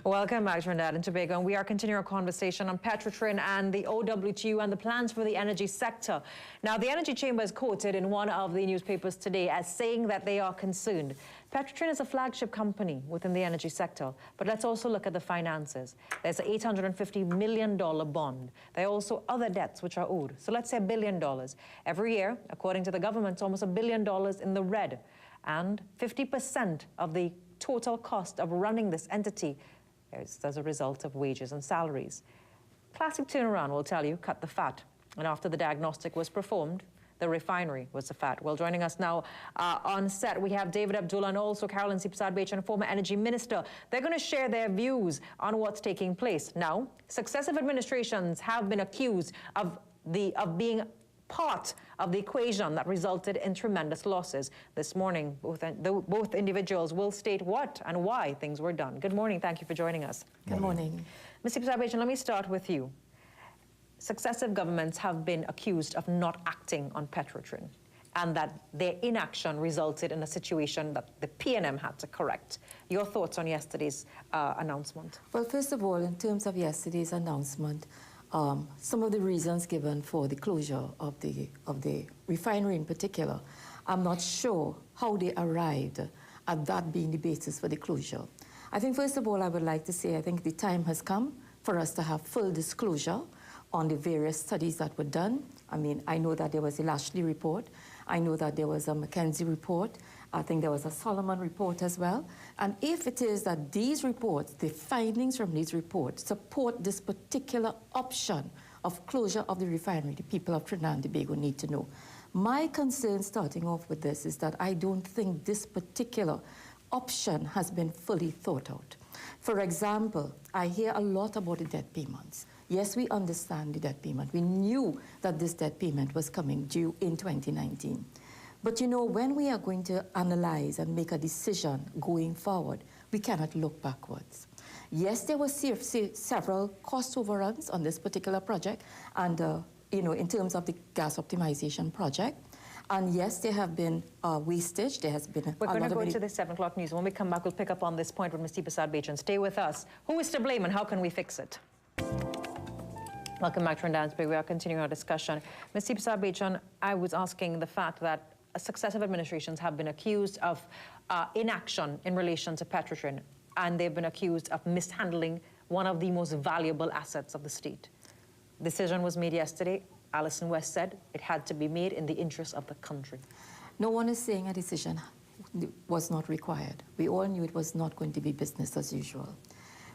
Welcome back to Trinidad and Tobago, and we are continuing our conversation on Petrotrin and the OWTU and the plans for the energy sector. Now, the Energy Chamber is quoted in one of the newspapers today as saying that they are concerned. Petrotrin is a flagship company within the energy sector, but let's also look at the finances. There's an $850 million bond. There are also other debts which are owed. So let's say $1 billion. Every year, according to the government, it's almost $1 billion in the red. And 50% of the total cost of running this entity is as a result of wages and salaries. Classic turnaround will tell you, cut the fat. And after the diagnostic was performed, the refinery was the fat. Well, joining us now on set, we have David Abdullah and also Carolyn Sepersad-Bachan, former energy minister. They're going to share their views on what's taking place. Now, successive administrations have been accused of being part of the equation that resulted in tremendous losses. This morning, both individuals will state what and why things were done. Good morning. Thank you for joining us. Good morning. Ms. Sepersad-Bachan, let me start with you. Successive governments have been accused of not acting on Petrotrin and that their inaction resulted in a situation that the PNM had to correct. Your thoughts on yesterday's announcement? Well, first of all, in terms of yesterday's announcement, some of the reasons given for the closure of the refinery in particular, I'm not sure how they arrived at that being the basis for the closure. I think, first of all, I would like to say I think the time has come for us to have full disclosure on the various studies that were done. I mean, I know that there was a Lashley report. I know that there was a McKenzie report. I think there was a Solomon report as well. And if it is that these reports, the findings from these reports, support this particular option of closure of the refinery, the people of Trinidad and Tobago need to know. My concern starting off with this is that I don't think this particular option has been fully thought out. For example, I hear a lot about the debt payments. Yes, we understand the debt payment. We knew that this debt payment was coming due in 2019. But you know, when we are going to analyze and make a decision going forward, we cannot look backwards. Yes, there were several cost overruns on this particular project and, you know, in terms of the gas optimization project. And yes, there have been wastage. There has been We're going to go to the 7 o'clock news. When we come back, we'll pick up on this point with Ms. Sepersad-Bachan. Stay with us. Who is to blame and how can we fix it? Welcome back to Trinidad and Tobago. We are continuing our discussion. Ms. Sepersad-Bachan, I was asking the fact that successive administrations have been accused of inaction in relation to Petrotrin, and they've been accused of mishandling one of the most valuable assets of the state. Decision was made yesterday. Alison West said it had to be made in the interest of the country. No one is saying a decision was not required. We all knew it was not going to be business as usual.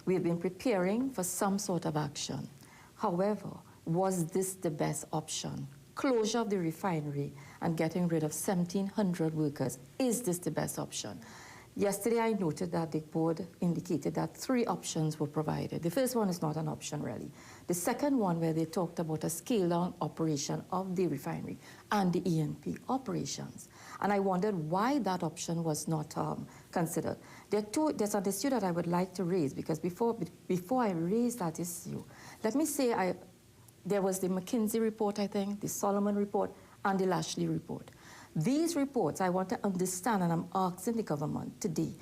We have been preparing for some sort of action. However, was this the best option? Closure of the refinery and getting rid of 1,700 workers, is this the best option? Yesterday, I noted that the board indicated that 3 options were provided. The first one is not an option, really. The second one, where they talked about a scale-down operation of the refinery and the E&P operations. And I wondered why that option was not considered. There's an issue that I would like to raise, because before I raise that issue, let me say there was the McKinsey report, I think, the Solomon report, and the Lashley report. These reports, I want to understand, and I'm asking the government today,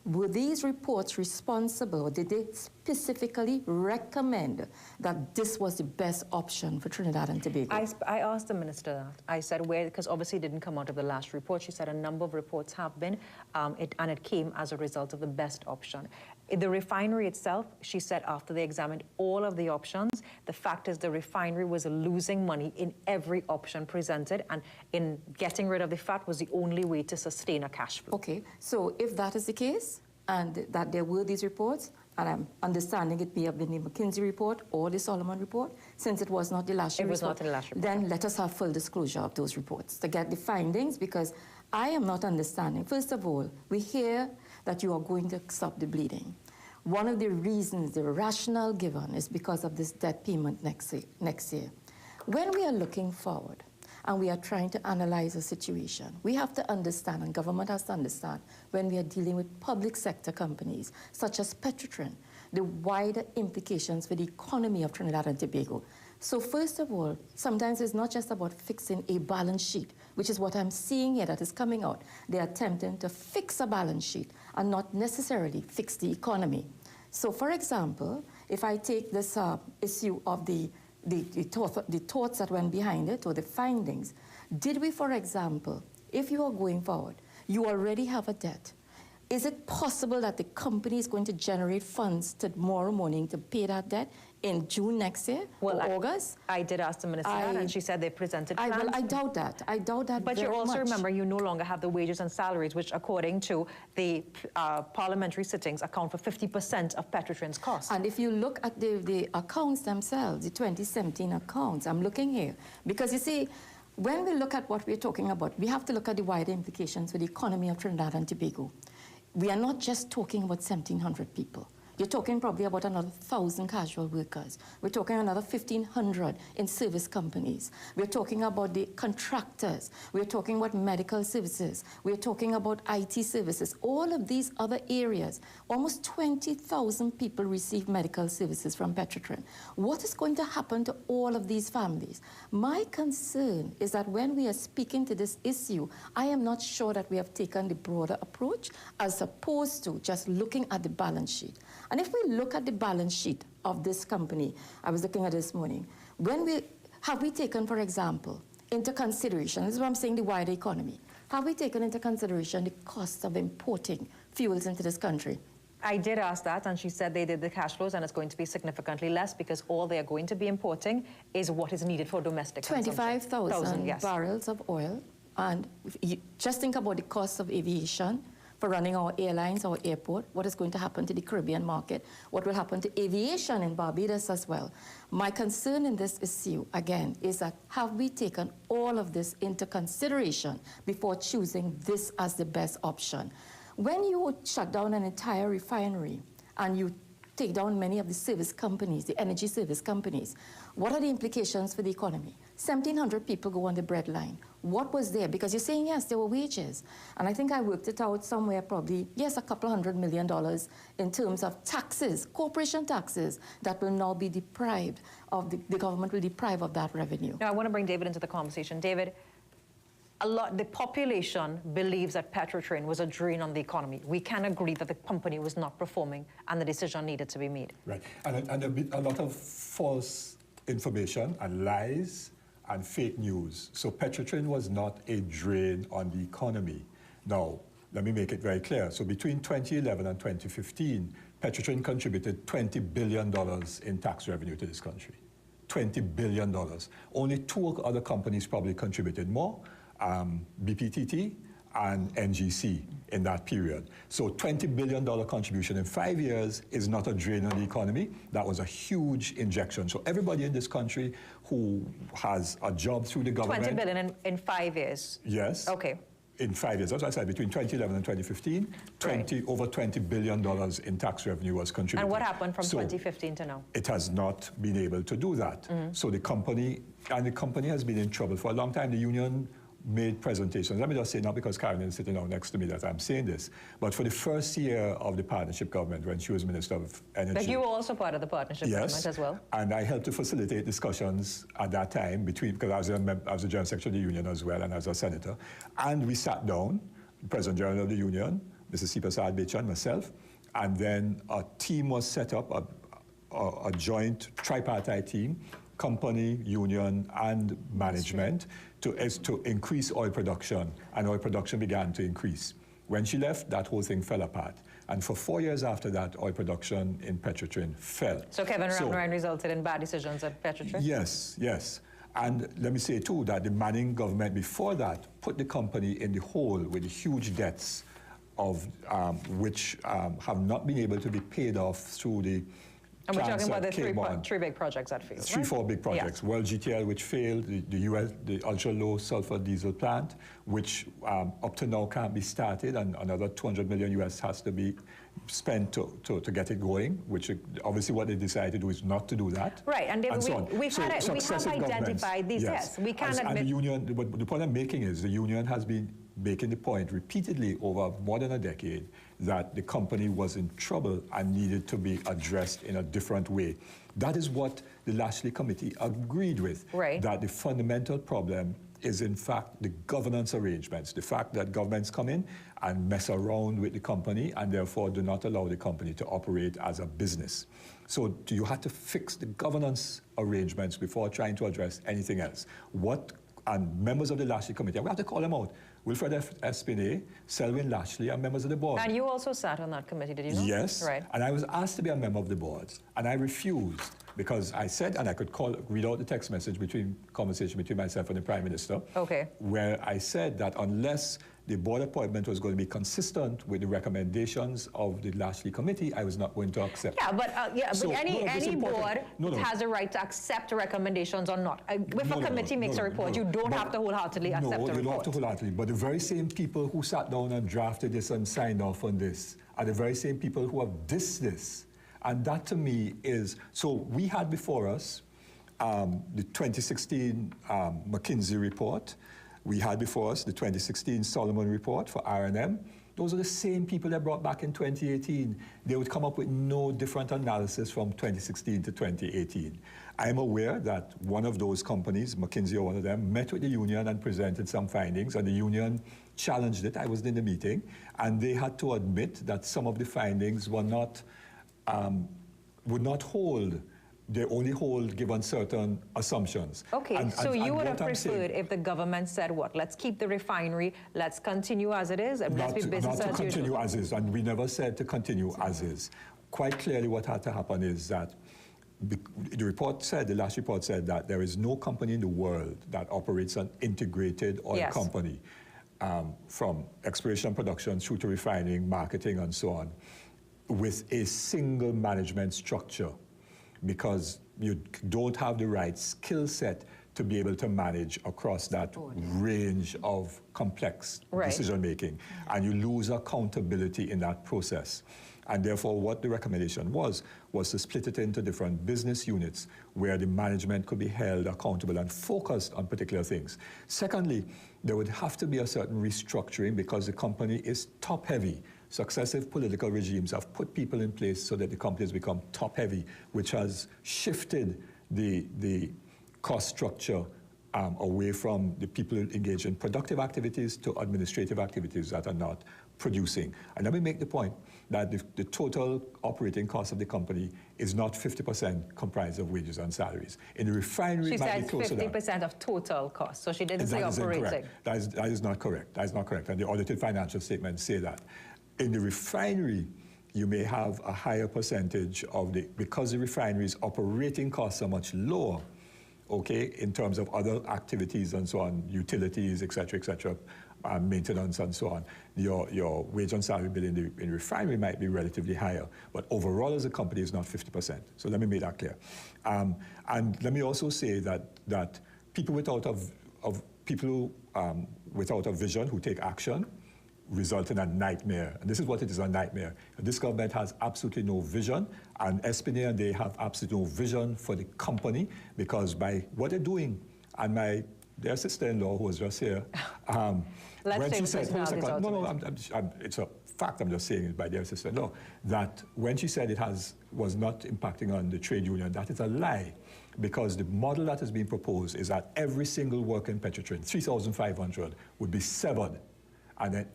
were these reports responsible, or did they specifically recommend that this was the best option for Trinidad and Tobago? I asked the minister that. I said, where, because obviously it didn't come out of the last report. She said a number of reports have been, and it came as a result of the best option. The refinery itself, she said after they examined all of the options, the fact is the refinery was losing money in every option presented, and in getting rid of the fat was the only way to sustain a cash flow. Okay, so if that is the case, and that there were these reports, and I'm understanding it may have been the McKinsey report or the Solomon report, since it was not the last report. It was not the last report. Then let us have full disclosure of those reports to get the findings, because I am not understanding. First of all, we hear that you are going to stop the bleeding. One of the reasons, the rationale given, is because of this debt payment next year. When we are looking forward and we are trying to analyze a situation, we have to understand, and government has to understand, when we are dealing with public sector companies, such as Petrotrin, the wider implications for the economy of Trinidad and Tobago. So first of all, sometimes it's not just about fixing a balance sheet, which is what I'm seeing here that is coming out. They're attempting to fix a balance sheet and not necessarily fix the economy. So, for example, if I take this issue of the thoughts that went behind it, or the findings, did we, for example, if you are going forward, you already have a debt, is it possible that the company is going to generate funds tomorrow morning to pay that debt in June next year, or August? I did ask the minister that, and she said they presented plans. I doubt that. I doubt that But very you also much. remember you no longer have the wages and salaries, which, according to the parliamentary sittings, account for 50% of Petrotrin's costs. And if you look at the accounts themselves, the 2017 accounts, I'm looking here, because you see, when we look at what we're talking about, we have to look at the wider implications for the economy of Trinidad and Tobago. We are not just talking about 1,700 people. You're talking probably about another 1,000 casual workers. We're talking another 1,500 in service companies. We're talking about the contractors. We're talking about medical services. We're talking about IT services. All of these other areas, almost 20,000 people receive medical services from Petrotrin. What is going to happen to all of these families? My concern is that when we are speaking to this issue, I am not sure that we have taken the broader approach as opposed to just looking at the balance sheet. And if we look at the balance sheet of this company, I was looking at it this morning, have we taken, for example, into consideration, this is what I'm saying, the wider economy, have we taken into consideration the cost of importing fuels into this country? I did ask that, and she said they did the cash flows, and it's going to be significantly less because all they are going to be importing is what is needed for domestic 25,000 yes. barrels of oil. And just think about the cost of aviation, for running our airlines, our airport, what is going to happen to the Caribbean market, what will happen to aviation in Barbados as well. My concern in this issue, again, is that have we taken all of this into consideration before choosing this as the best option? When you shut down an entire refinery and you take down many of the service companies, the energy service companies, what are the implications for the economy? 1,700 people go on the breadline. What was there? Because you're saying, yes, there were wages. And I think I worked it out somewhere probably, yes, $200 million in terms of taxes, corporation taxes, that will now be deprived of, the government will deprive of that revenue. Now, I want to bring David into the conversation. David, the population believes that Petrotrin was a drain on the economy. We can agree that the company was not performing and the decision needed to be made. Right, and a lot of false information and lies and fake news. So Petrotrin was not a drain on the economy. Now, let me make it very clear. So between 2011 and 2015, Petrotrin contributed $20 billion in tax revenue to this country. $20 billion. Only two other companies probably contributed more, BPTT and NGC in that period. So $20 billion contribution in 5 years is not a drain on the economy. That was a huge injection. So everybody in this country who has a job through the government... 20 billion in 5 years? Yes. Okay. In 5 years. That's what I said, between 2011 and 2015, over $20 billion in tax revenue was contributed. And what happened from 2015 to now? It has not been able to do that. So the company has been in trouble for a long time. The union made presentations. Let me just say, not because Carolyn is sitting down next to me that I'm saying this, but for the first year of the partnership government, when she was Minister of Energy. But you were also part of the partnership government as well. And I helped to facilitate discussions at that time because I was a General Secretary of the Union as well and as a Senator. And we sat down, the President General of the Union, Mrs. Sepersad-Bachan, myself, and then a team was set up, a joint tripartite team, company, union, and management to increase oil production, and oil production began to increase. When she left, that whole thing fell apart. And for 4 years after that, oil production in Petrotrin fell. So Kevin Ramkissoon resulted in bad decisions at Petrotrin? Yes, yes. And let me say, too, that the Manning government before that put the company in the hole with the huge debts of which have not been able to be paid off through the and we're talking about the three big projects that failed, right? 4 big projects. Yeah. World GTL, which failed, the US, the ultra-low sulfur diesel plant, which up to now can't be started, and another $200 million US has to be spent to get it going, which obviously what they decided to do is not to do that. Right, and, we have identified these, yes. We can admit... And the union, but the point I'm making is the union has been making the point repeatedly over more than a decade that the company was in trouble and needed to be addressed in a different way. That is what the Lashley Committee agreed with, that the fundamental problem is in fact the governance arrangements, the fact that governments come in and mess around with the company and therefore do not allow the company to operate as a business. So you have to fix the governance arrangements before trying to address anything else. And members of the Lashley Committee, we have to call them out. Wilfred Espinay, Selwyn Lashley, and members of the board. And you also sat on that committee, did you not? Yes, right. And I was asked to be a member of the board, and I refused because I said, and I could read out the text message conversation between myself and the Prime Minister, where I said that unless the board appointment was going to be consistent with the recommendations of the Lashley Committee, I was not going to accept. Yeah, but any board has a right to accept recommendations or not. If a committee makes a report, you don't have to wholeheartedly accept the report. No, you don't have to wholeheartedly. But the very same people who sat down and drafted this and signed off on this are the very same people who have dissed this. And that to me is, so we had before us the 2016 McKinsey report. We had before us the 2016 Solomon report for R&M. Those are the same people that brought back in 2018. They would come up with no different analysis from 2016 to 2018. I am aware that one of those companies, McKinsey or one of them, met with the union and presented some findings, and the union challenged it. I was in the meeting, and they had to admit that some of the findings were not, would not hold. They only hold given certain assumptions. Okay, so you would have preferred if the government said what? Let's keep the refinery, let's continue as it is, and let's be business as usual. Not to continue as is, and we never said to continue as is. Quite clearly what had to happen is that the report said, the last report said that there is no company in the world that operates an integrated oil company from exploration and production through to refining, marketing, and so on, with a single management structure, because you don't have the right skill set to be able to manage across that range of complex decision-making, and you lose accountability in that process. And therefore, what the recommendation was to split it into different business units where the management could be held accountable and focused on particular things. Secondly, there would have to be a certain restructuring because the company is top-heavy. Successive political regimes have put people in place so that the companies become top-heavy, which has shifted the cost structure away from the people engaged in productive activities to administrative activities that are not producing. And let me make the point that the total operating cost of the company is not 50% comprised of wages and salaries. In the refinery, she said 50% of total cost, so she didn't say operating. That is not correct. That is not correct, and the audited financial statements say that. In the refinery, you may have a higher percentage of because the refinery's operating costs are much lower, okay, in terms of other activities and so on, utilities, et cetera, maintenance and so on. Your wage and salary bill in the refinery might be relatively higher, but overall as a company is not 50%. So let me make that clear. And let me also say that people without a vision who take action result in a nightmare. And this is what it is, a nightmare. This government has absolutely no vision, and Espinay and they have absolutely no vision for the company, because by what they're doing, and their sister-in-law who was just here, when she said, it's a fact, I'm just saying it by their sister-in-law, that when she said was not impacting on the trade union, that is a lie, because the model that is being proposed is that every single worker in Petrotrin, 3,500, would be severed, and then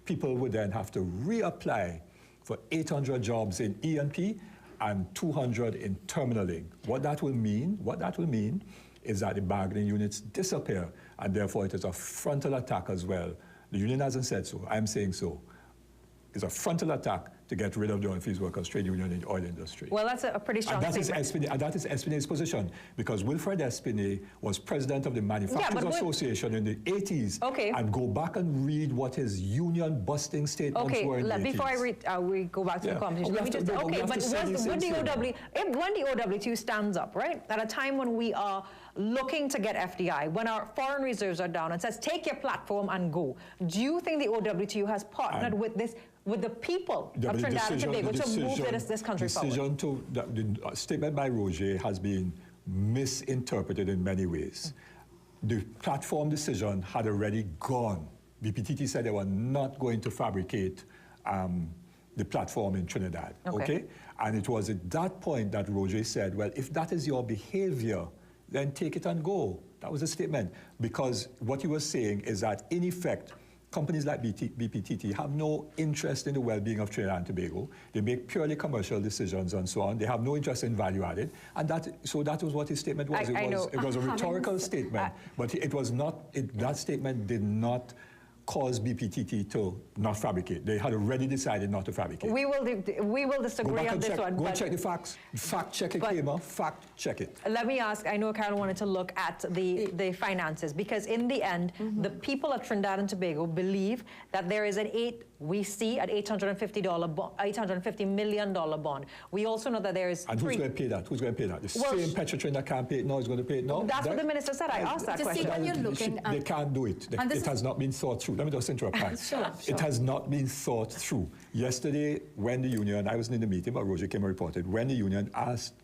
people would then have to reapply for 800 jobs in E&P and 200 in terminaling. What that will mean is that the bargaining units disappear, and therefore it is a frontal attack as well. The union hasn't said so, I'm saying so. It's a frontal attack to get rid of the oil fields workers trade union in the oil industry. Well, that's a pretty strong statement. And that is Espinay's position, because Wilfred Espinay was president of the Manufacturers Association in the 80s. Okay. And go back and read what his union-busting statements were in the 80s. Before we go back to the conversation, let me just, when the OWTU stands up, right, at a time when we are looking to get FDI, when our foreign reserves are down, and says, take your platform and go, do you think the OWTU has partnered with the people of Trinidad and Tobago to move this country forward? The statement by Roger has been misinterpreted in many ways. The platform decision had already gone. BPTT said they were not going to fabricate the platform in Trinidad, Okay. okay? And it was at that point that Roger said, well, if that is your behavior, then take it and go. That was a statement. Because what he was saying is that, in effect, companies like BPTT have no interest in the well-being of Trinidad and Tobago. They make purely commercial decisions and so on. They have no interest in value added. And so that was what his statement was. It was a rhetorical statement, but it was not, that statement did not cause BPTT to not fabricate. They had already decided not to fabricate. We will disagree on this one. Go and check the facts. Fact check it, Hema. Fact check it. Let me ask, I know Carol wanted to look at the finances, because in the end, the people of Trinidad and Tobago believe that there is we see an $850 million bond. We also know that there is... And who's going to pay that? Who's going to pay that? The same Petrotrin that can't pay it now is going to pay it now? That's what the minister said. I asked that question. When you're looking they can't do it. It has not been thought through. Let me just interrupt. Sure. It has not been thought through. Yesterday, when the union, I wasn't in the meeting, but Roger came and reported, when the union asked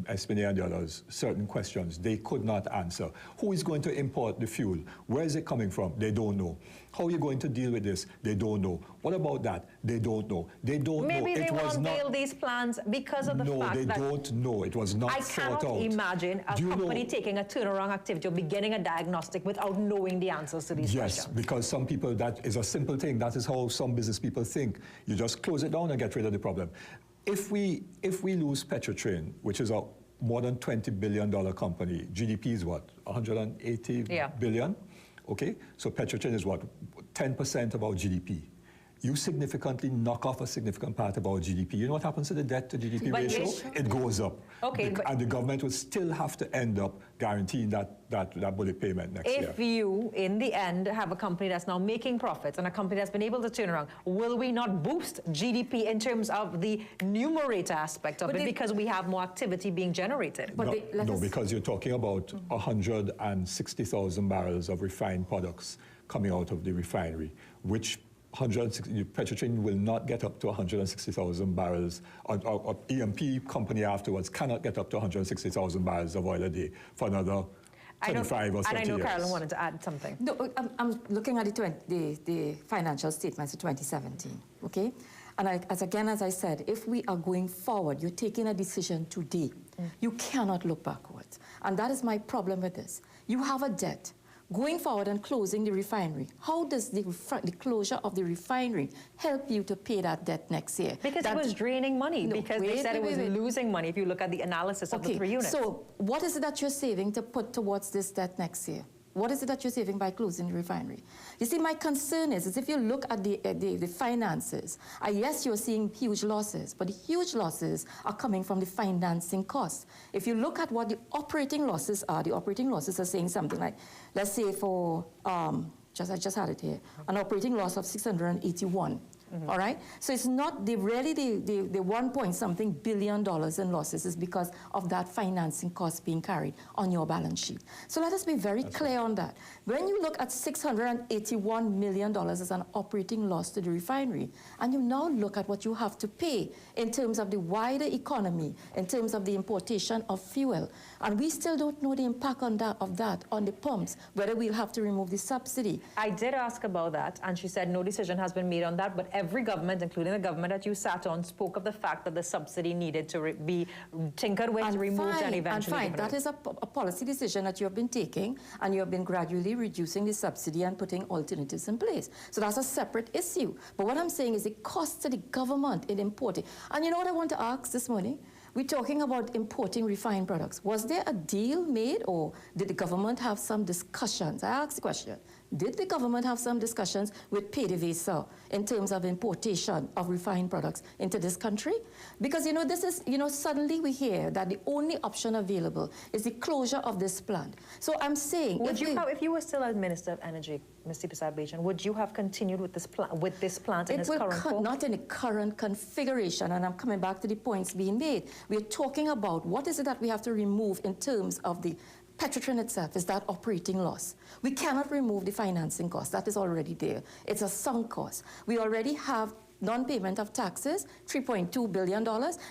Espinay and the others certain questions they could not answer. Who is going to import the fuel? Where is it coming from? They don't know. How are you going to deal with this? They don't know. What about that? They don't know. They don't know. Maybe they won't unveil these plans because of the fact that... No, they don't know. It was not thought out. I cannot imagine a company taking a turnaround activity or beginning a diagnostic without knowing the answers to these questions. Yes, because some people, that is a simple thing. That is how some business people think. You just close it down and get rid of the problem. If we lose Petrotrin, which is a more than $20 billion company, GDP is what, 180 billion? Okay, so Petrotrin is what, 10% of our GDP. You significantly knock off a significant part of our GDP. You know what happens to the debt to GDP ratio? It goes up. Okay, and the government will still have to end up guaranteeing that bullet payment next year. If you, in the end, have a company that's now making profits and a company that's been able to turn around, will we not boost GDP in terms of the numerator aspect of it because we have more activity being generated? No, because you're talking about 160,000 barrels of refined products coming out of the refinery, which Petrotrin will not get up to 160,000 barrels. Or EMP company afterwards cannot get up to 160,000 barrels of oil a day for another 25 or 30 years. And I know Carolyn wanted to add something. No, I'm looking at the financial statements of 2017, okay? And as I said, if we are going forward, you're taking a decision today. You cannot look backwards. And that is my problem with this. You have a debt. Going forward and closing the refinery, how does the closure of the refinery help you to pay that debt next year? Because it was draining money, because they said it was losing money if you look at the analysis of the 3 units. So what is it that you're saving to put towards this debt next year? What is it that you're saving by closing the refinery? You see, my concern is if you look at the finances, yes, you're seeing huge losses, but the huge losses are coming from the financing costs. If you look at what the operating losses are saying something like, let's say for, I just had it here, an operating loss of 681. All right? So it's not the 1 point something billion dollars in losses is because of that financing cost being carried on your balance sheet. So let us be very clear on that. When you look at $681 million as an operating loss to the refinery, and you now look at what you have to pay in terms of the wider economy, in terms of the importation of fuel, and we still don't know the impact of that on the pumps, whether we'll have to remove the subsidy. I did ask about that, and she said no decision has been made on that, but every government, including the government that you sat on, spoke of the fact that the subsidy needed to be tinkered with, removed, and eventually given that is a policy decision that you have been taking, and you have been gradually reducing the subsidy and putting alternatives in place. So that's a separate issue. But what I'm saying is it costs to the government in importing. And you know what I want to ask this morning? We're talking about importing refined products. Was there a deal made, or did the government have some discussions? I asked the question. Did the government have some discussions with PDVSA in terms of importation of refined products into this country? Because, this is, suddenly we hear that the only option available is the closure of this plant. So I'm saying... If you were still as Minister of Energy, Ms. Sepersad-Bachan, would you have continued with this plant in its current form? Not in the current configuration, and I'm coming back to the points being made. We're talking about what is it that we have to remove in terms of the Petrotrin itself is that operating loss. We cannot remove the financing cost. That is already there. It's a sunk cost. We already have non-payment of taxes, $3.2 billion.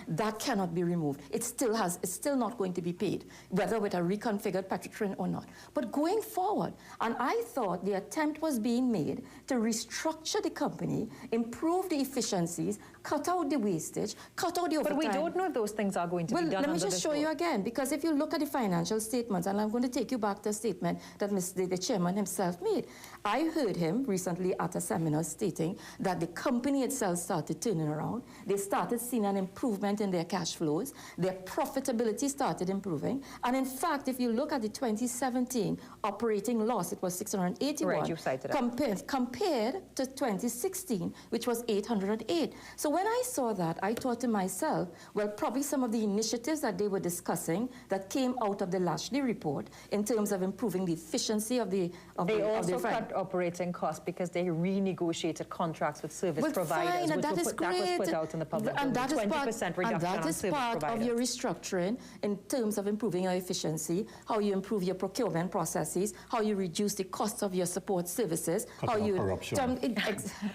That cannot be removed. It's still not going to be paid, whether with a reconfigured Petrotrin or not. But going forward, and I thought the attempt was being made to restructure the company, improve the efficiencies, cut out the wastage, cut out the overtime. But we don't know if those things are going to be done. Well, let me just show you again, because if you look at the financial statements, and I'm going to take you back to a statement that the chairman himself made. I heard him recently at a seminar stating that the company itself started turning around. They started seeing an improvement in their cash flows. Their profitability started improving. And in fact, if you look at the 2017 operating loss, it was 681. Right, you cited that. Compared to 2016, which was 808. So when I saw that, I thought to myself, well, probably some of the initiatives that they were discussing that came out of the Lashley report in terms of improving the efficiency of the They also cut operating costs because they renegotiated contracts with service providers. Fine, and that is great. That was put out in the public. And that is 20% part, reduction and that on is service part providers. of your restructuring in terms of improving your efficiency, how you improve your procurement processes, how you reduce the cost of your support services, how you corruption.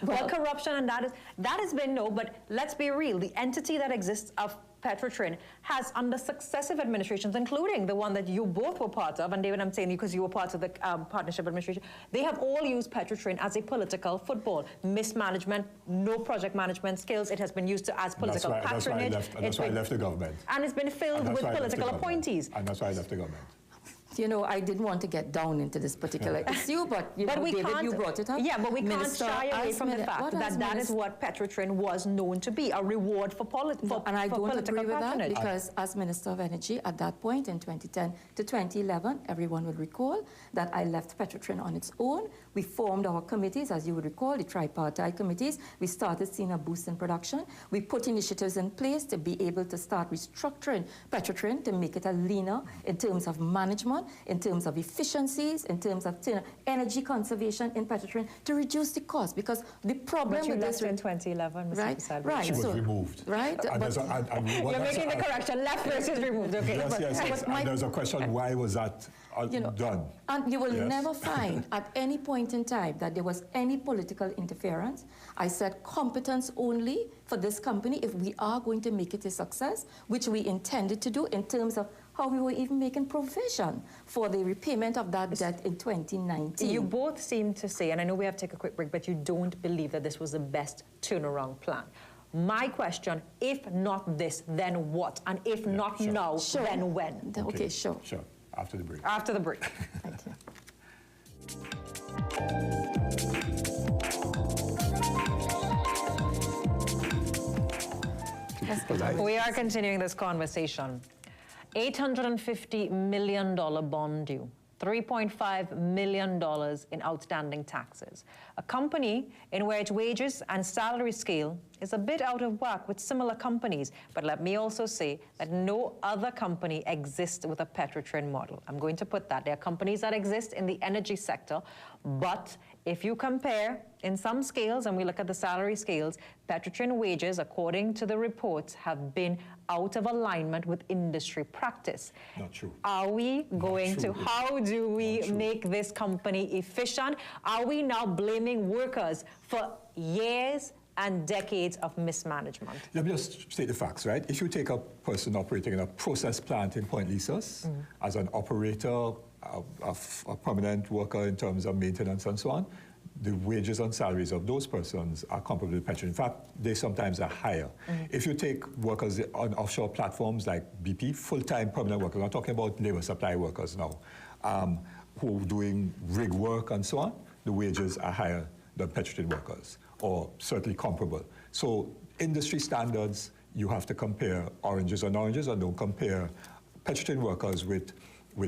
Well, corruption, and that has been no, but let's be real. The entity that exists of Petrotrin has, under successive administrations, including the one that you both were part of, and David, I'm saying you because you were part of the partnership administration, they have all used Petrotrin as a political football. Mismanagement, no project management skills. It has been used as political patronage. That's why I left the government. And it's been filled with political appointees. And that's why I left the government. You know, I didn't want to get down into this particular issue, but, you know, David, you brought it up. Yeah, but we can't shy away from the fact that that is what Petrotrin was known to be, a reward for political patronage. And I don't agree with that, because as Minister of Energy at that point in 2010 to 2011, everyone would recall that I left Petrotrin on its own. We formed our committees, as you would recall, the tripartite committees. We started seeing a boost in production. We put initiatives in place to be able to start restructuring Petrotrin to make it a leaner in terms of management, in terms of efficiencies, in terms of energy conservation in Petrotrin to reduce the cost, because the problem with this in 2011, Mr. right, right. She was removed. Right. You're making the correction. Left versus removed. Okay. Yes. And there's a question: why was that done? And you will never find at any point in time that there was any political interference. I said competence only for this company if we are going to make it a success, which we intended to do in terms of how we were even making provision for the repayment of that debt in 2019. You both seem to say, and I know we have to take a quick break, but you don't believe that this was the best turnaround plan. My question, if not this, then what? And if not now, then when? Okay, sure. Sure, after the break. After the break. Thank you. We are continuing this conversation. $850 million bond due, $3.5 million in outstanding taxes. A company in which wages and salary scale is a bit out of whack with similar companies. But let me also say that no other company exists with a Petrotrin model. I'm going to put that. There are companies that exist in the energy sector, but if you compare in some scales, and we look at the salary scales, Petrotrin wages, according to the reports, have been out of alignment with industry practice. Not true. Are we going to, how do we make this company efficient? Are we now blaming workers for years and decades of mismanagement? Let me just state the facts, right? If you take a person operating in a process plant in Point Lisas as an operator, a permanent worker in terms of maintenance and so on, the wages and salaries of those persons are comparable to Petrotrin. In fact, they sometimes are higher. If you take workers on offshore platforms like BP, full-time permanent workers, I'm talking about labor supply workers now, who are doing rig work and so on, the wages are higher than Petrotrin workers, or certainly comparable. So industry standards, you have to compare oranges and oranges, and don't compare Petrotrin workers with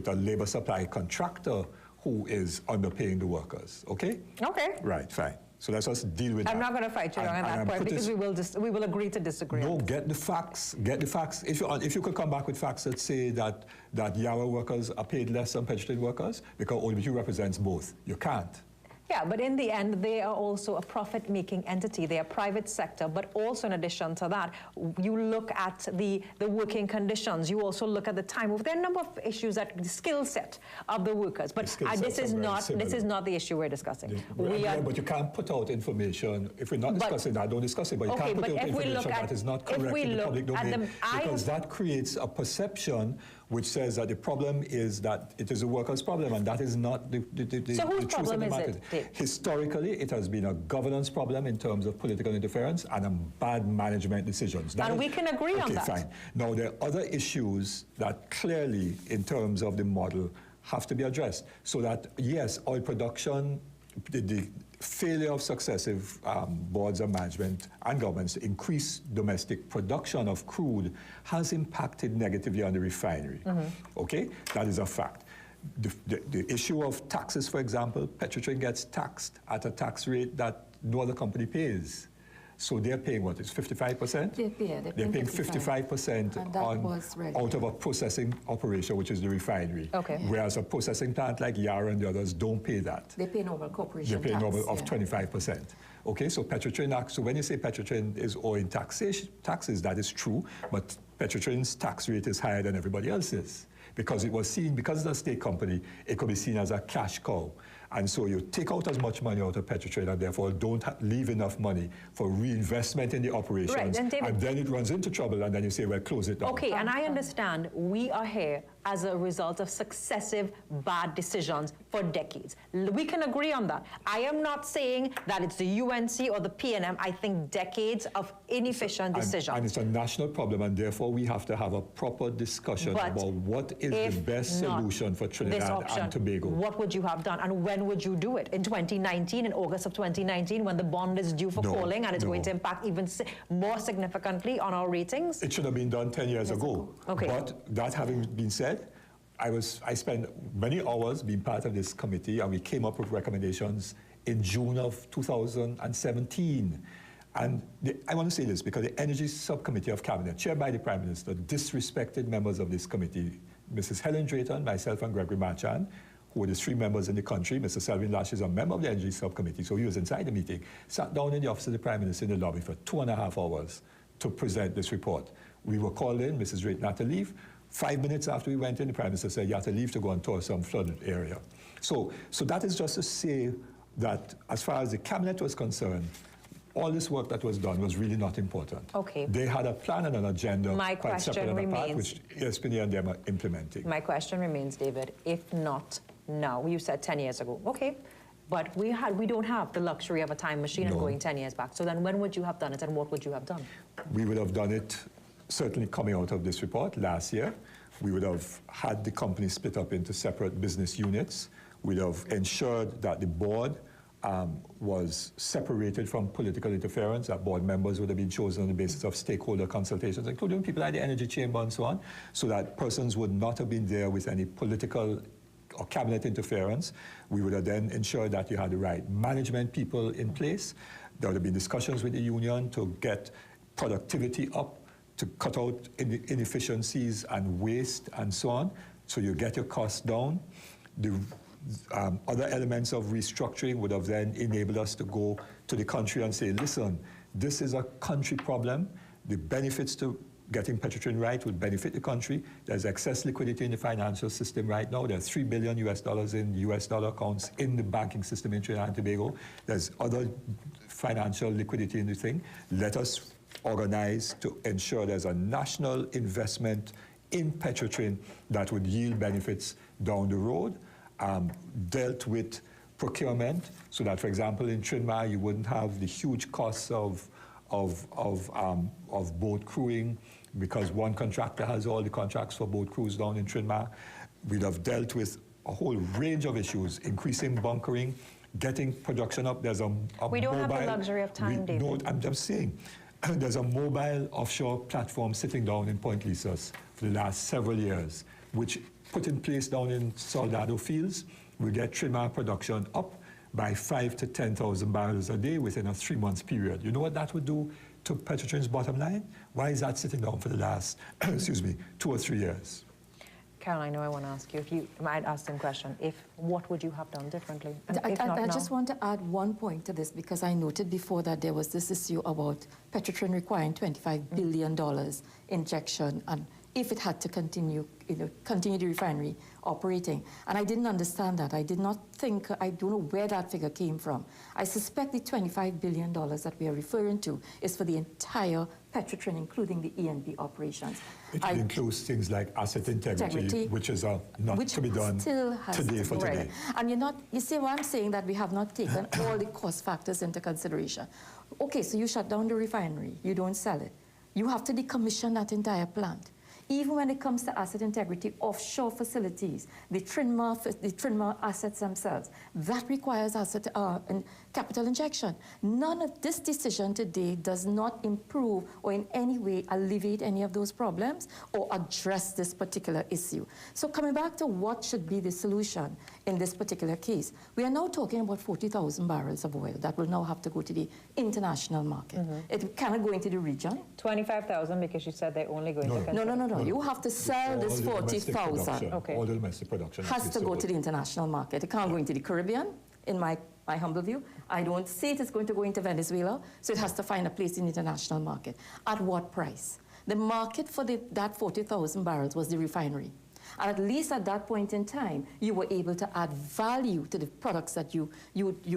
a labor supply contractor who is underpaying the workers, okay? Okay. Right, fine. So let's just deal with that. I'm not going to fight you on that point because we will agree to disagree. No, get the facts. Get the facts. If you could come back with facts that say that Yawa workers are paid less than Petrotrin workers, because OWTU represents both. You can't. Yeah, but in the end, they are also a profit-making entity. They are private sector, but also in addition to that, you look at the working conditions. You also look at the time. There are a number of issues that the skill set of the workers. But this is not the issue we're discussing. But you can't put out information. If we're not discussing that, don't discuss it. But you can't put out information that is not correct in the public domain, because that creates a perception which says that the problem is that it is a workers' problem, and that is not the So whose truth problem of the is matter. it, Dave? Historically, it has been a governance problem in terms of political interference and a bad management decisions. And we can agree on that. Okay, fine. Now, there are other issues that clearly, in terms of the model, have to be addressed. So that, yes, oil production, the failure of successive boards of management and governments to increase domestic production of crude has impacted negatively on the refinery. Okay? That is a fact. The issue of taxes, for example, Petrotrin gets taxed at a tax rate that no other company pays. So they're paying what? It's 55%? They're paying 55% out of a processing operation, which is the refinery. Okay. Whereas a processing plant like Yara and the others don't pay that. They pay normal corporation They pay tax, normal of 25%. Okay, so Petrotrin, so when you say Petrotrin is owing taxes, that is true, but Petrotrin's tax rate is higher than everybody else's because it was seen, because it's a state company, it could be seen as a cash cow. And so you take out as much money out of Petrotrin and therefore don't leave enough money for reinvestment in the operations. Right, and then it runs into trouble and then you say, well, close it down. Okay, and I understand we are here as a result of successive bad decisions for decades. We can agree on that. I am not saying that it's the UNC or the PNM. I think decades of inefficient decisions. And it's a national problem, and therefore we have to have a proper discussion about what is the best solution for Trinidad and Tobago. What would you have done, and when would you do it? In 2019, in August of 2019, when the bond is due for calling and it's going to impact even more significantly on our ratings? It should have been done 10 years ago. Okay. But that having been said, I spent many hours being part of this committee, and we came up with recommendations in June of 2017. And I want to say this because the Energy Subcommittee of Cabinet, chaired by the Prime Minister, disrespected members of this committee, Mrs. Helen Drayton, myself, and Gregory Marchand, who were the three members in the country. Mr. Selvin Lash is a member of the Energy Subcommittee, so he was inside the meeting, sat down in the office of the Prime Minister in the lobby for 2.5 hours to present this report. We were called in, Mrs. Drayton had to leave. 5 minutes after we went in, the Prime Minister said, you have to leave to go and tour some flooded area. So that is just to say that as far as the Cabinet was concerned, all this work that was done was really not important. Okay. They had a plan and an agenda My quite separate question and apart, remains, which ESPN and them are implementing. My question remains, David, if not now, you said 10 years ago, okay, but we don't have the luxury of a time machine and going 10 years back. So then when would you have done it, and what would you have done? We would have done it certainly coming out of this report last year. We would have had the company split up into separate business units. We'd have ensured that the board was separated from political interference, that board members would have been chosen on the basis of stakeholder consultations, including people like the Energy Chamber and so on, so that persons would not have been there with any political or cabinet interference. We would have then ensured that you had the right management people in place. There would have been discussions with the union to get productivity up, to cut out inefficiencies and waste and so on, so you get your costs down. The other elements of restructuring would have then enabled us to go to the country and say, listen, this is a country problem. The benefits to getting Petrotrin right would benefit the country. There's excess liquidity in the financial system right now. There's $3 billion in US dollar accounts in the banking system in Trinidad and Tobago. There's other financial liquidity in the thing. Let us organize to ensure there's a national investment in Petrotrin that would yield benefits down the road. Dealt with procurement so that, for example, in Trinidad, you wouldn't have the huge costs of boat crewing because one contractor has all the contracts for boat crews down in Trinidad. We'd have dealt with a whole range of issues, increasing bunkering, getting production up. There's a we don't have the luxury of time, David. No, I'm just saying, there's a mobile offshore platform sitting down in Point Lisas for the last several years, which put in place down in Soldado Fields, we get Trinidad production up by 5,000 to 10,000 barrels a day within a 3-month period. You know what that would do to Petrotrin's bottom line? Why is that sitting down for the last, 2 or 3 years? Caroline, I know I want to ask you, if you might ask them a question, what would you have done differently? And I just want to add one point to this, because I noted before that there was this issue about Petrotrin requiring $25 billion injection and if it had to continue the refinery operating. And I didn't understand that. I did not think, I don't know where that figure came from. I suspect the $25 billion that we are referring to is for the entire Petrotrin, including the E&P operations. It includes things like asset integrity, which is not to be done today for today. And you see why I'm saying that we have not taken all the cost factors into consideration. Okay, so you shut down the refinery, you don't sell it. You have to decommission that entire plant. Even when it comes to asset integrity, offshore facilities, the Trinidad assets themselves, that requires asset and capital injection. None of this decision today does not improve or in any way alleviate any of those problems or address this particular issue. So coming back to what should be the solution in this particular case, we are now talking about 40,000 barrels of oil that will now have to go to the international market. It cannot go into the region. 25,000 because you said they're only going to... No. You have to sell this 40,000. Okay. All the domestic production has to go to the international market. It can't go into the Caribbean, in my humble view. I don't see it is going to go into Venezuela, so it has to find a place in the international market. At what price? The market for that 40,000 barrels was the refinery. And at least at that point in time, you were able to add value to the products that you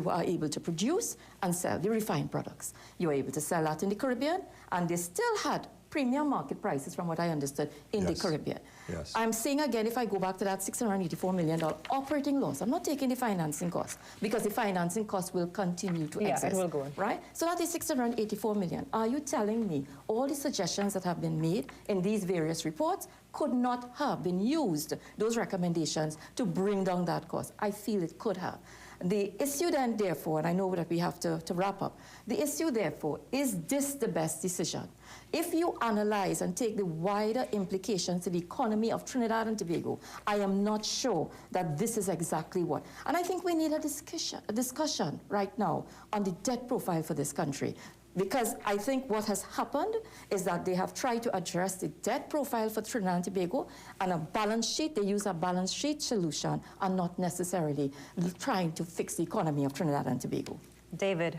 are able to produce and sell, the refined products. You were able to sell that in the Caribbean, and they still had premium market prices, from what I understood, in the Caribbean. Yes. I'm saying again, if I go back to that $684 million operating loss, I'm not taking the financing cost, because the financing cost will continue to exist. It will go on. Right? So that is $684 million. Are you telling me all the suggestions that have been made in these various reports could not have been used, those recommendations, to bring down that cost? I feel it could have. The issue then, therefore, and I know that we have to wrap up, the issue, therefore, is this the best decision? If you analyze and take the wider implications to the economy of Trinidad and Tobago, I am not sure that this is exactly what. And I think we need a discussion right now on the debt profile for this country. Because I think what has happened is that they have tried to address the debt profile for Trinidad and Tobago, and a balance sheet, they use a balance sheet solution and not necessarily trying to fix the economy of Trinidad and Tobago. David,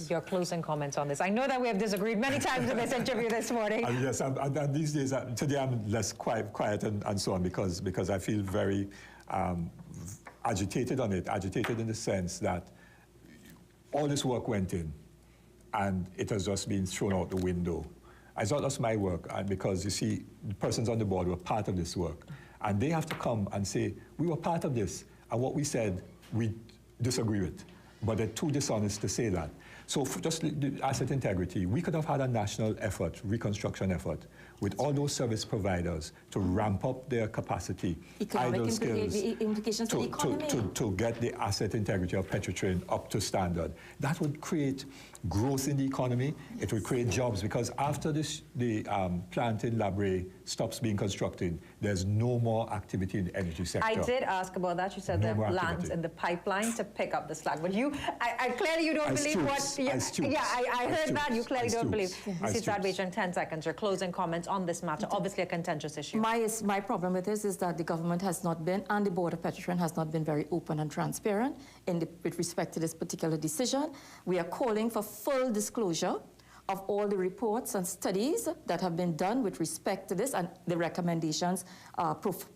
your closing comments on this. I know that we have disagreed many times in this interview this morning. Yes, these days, today I'm less quiet and so on because I feel very agitated on it, agitated in the sense that all this work went in, and it has just been thrown out the window. It's not just my work, and because you see, the persons on the board were part of this work, and they have to come and say, we were part of this, and what we said, we disagree with. But they're too dishonest to say that. So for just the asset integrity, we could have had a national effort, reconstruction effort, with all those service providers to ramp up their capacity, idle skills, implications to the economy. To get the asset integrity of Petrotrin up to standard. That would create growth in the economy. It would create jobs, because after the plant in Labre stops being constructed, there's no more activity in the energy sector. I did ask about that. You said there are plans in the pipeline to pick up the slack. But I clearly you don't believe what... I heard that. You clearly don't believe. Mrs. Sepersad-Bachan, 10 seconds. Your closing comments on this matter. Obviously a contentious issue. My problem with this is that the government has not been, and the board of Petrotrin has not been very open and transparent with respect to this particular decision. We are calling for full disclosure of all the reports and studies that have been done with respect to this and the recommendations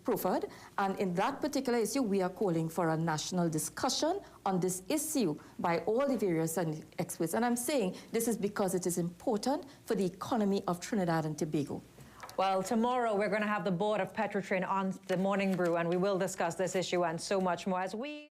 proffered. And in that particular issue, we are calling for a national discussion on this issue by all the various experts. And I'm saying this is because it is important for the economy of Trinidad and Tobago. Well, tomorrow we're going to have the board of Petrotrin on the Morning Brew, and we will discuss this issue and so much more as we...